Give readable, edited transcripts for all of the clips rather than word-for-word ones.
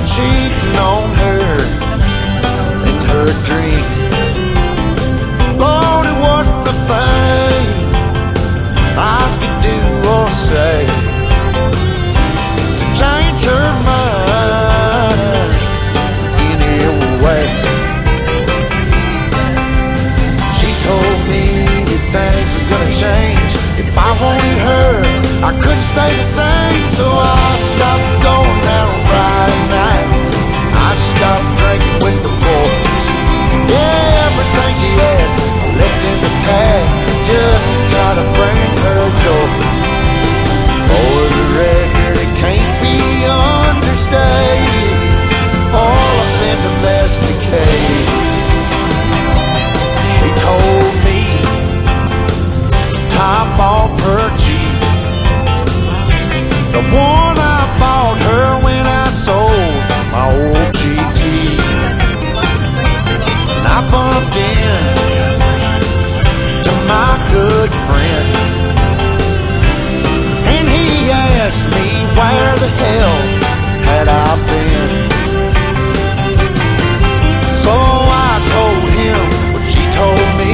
cheating on her in her dream. Lord, it wasn't a thing I could do or say to change her mind any way. She told me that things was gonna change if I wanted her. I couldn't stay the same, so I stopped going out on Friday nights. I stopped drinking with the boys. Yeah, everything she asked I left in the past just to try to bring her joy. For the record, it can't be understated, all I've been domesticated. She told me to top off her Jeep, the one I bought her when I sold my old GT. And I bumped in to my good friend, and he asked me where the hell had I been. So I told him what she told me.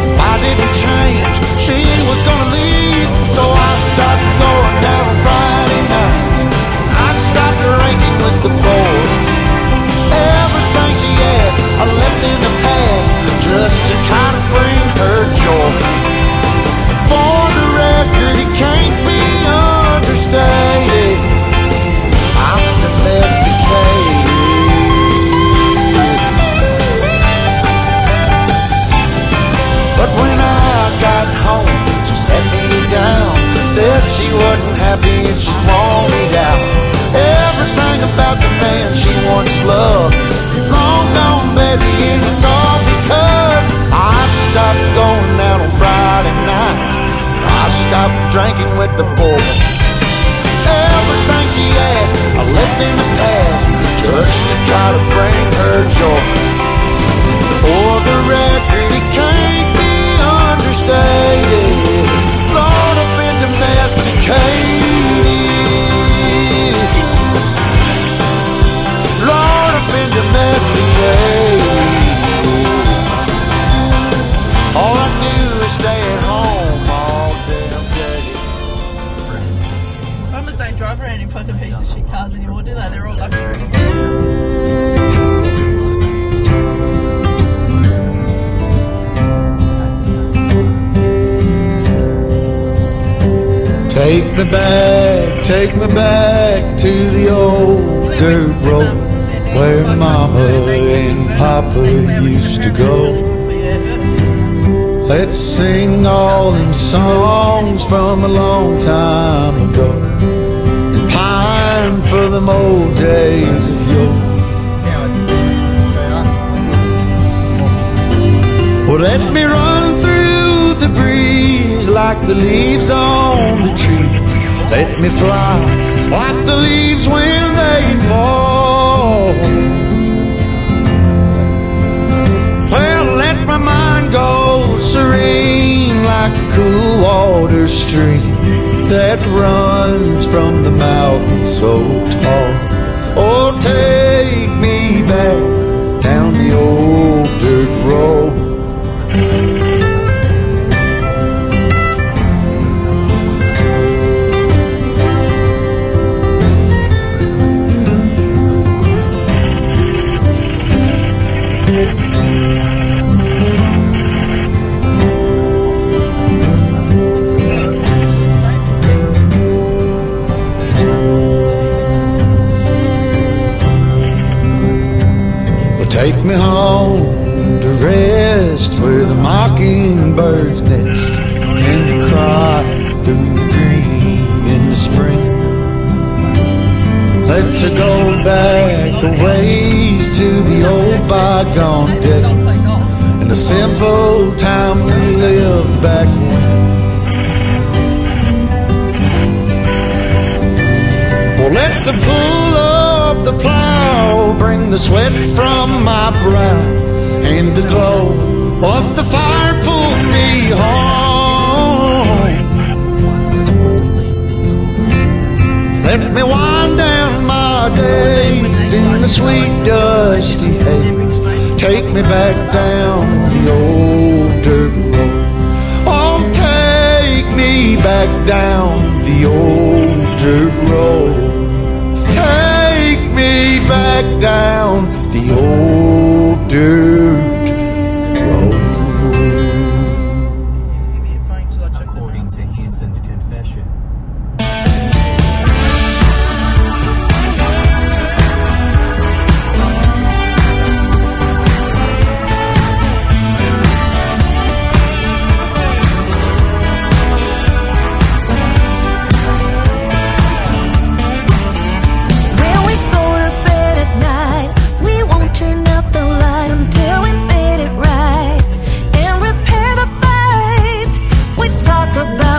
If I didn't change, she was gonna leave. So I stopped going down on Friday nights. I stopped drinking with the boys. Everything she asked I left in the past just to try to bring her joy. For the record, it can't be understated, I'm domesticated. But when I got home, she sat me down, said she wasn't happy and she wanted out. Everything about the man she once loved is long gone, baby, and it's all because I stopped going out on Friday nights. I stopped drinking with the boys. Everything she asked I left in the past just to try to bring her joy. For the record, it can't be understated, Lord, I've been domesticated. Lord, I've been domesticated. All I do is stay at home all damn day. Farmers don't drive around in fucking piece of shit cars anymore, do they? They're all luxury. Take me back to the old dirt road where Mama and Papa used to go. Let's sing all them songs from a long time ago and pine for them old days of yore. Well, let me run through the breeze like the leaves on the tree. Let me fly like the leaves when they fall. Well, let my mind go serene like a cool water stream that runs from the mountain so tall. Oh, take me back down the old dirt road. Take me home to rest where the mockingbirds nest and to cry through the green in the spring. Let's go back a ways to the old bygone days and the simple time we lived back when. Well, let the pull of the plow bring the sweat from my brow and the glow of the fire pull me home. Let me wind down my days days in the sweet dusty haze. Take me back down the old dirt road. Oh, take me back down the old dirt road. Take me back down the old dirt road. According to Hanson's confession.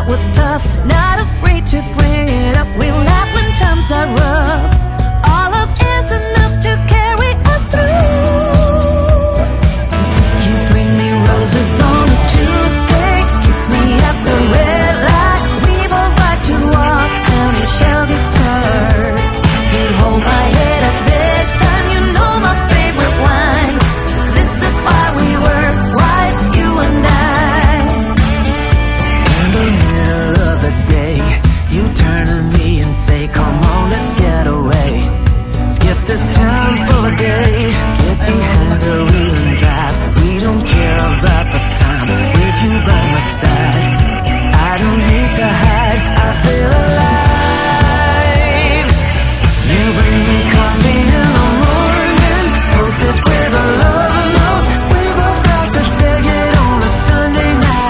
What's tough, not afraid to bring it up. We laugh when times are rough.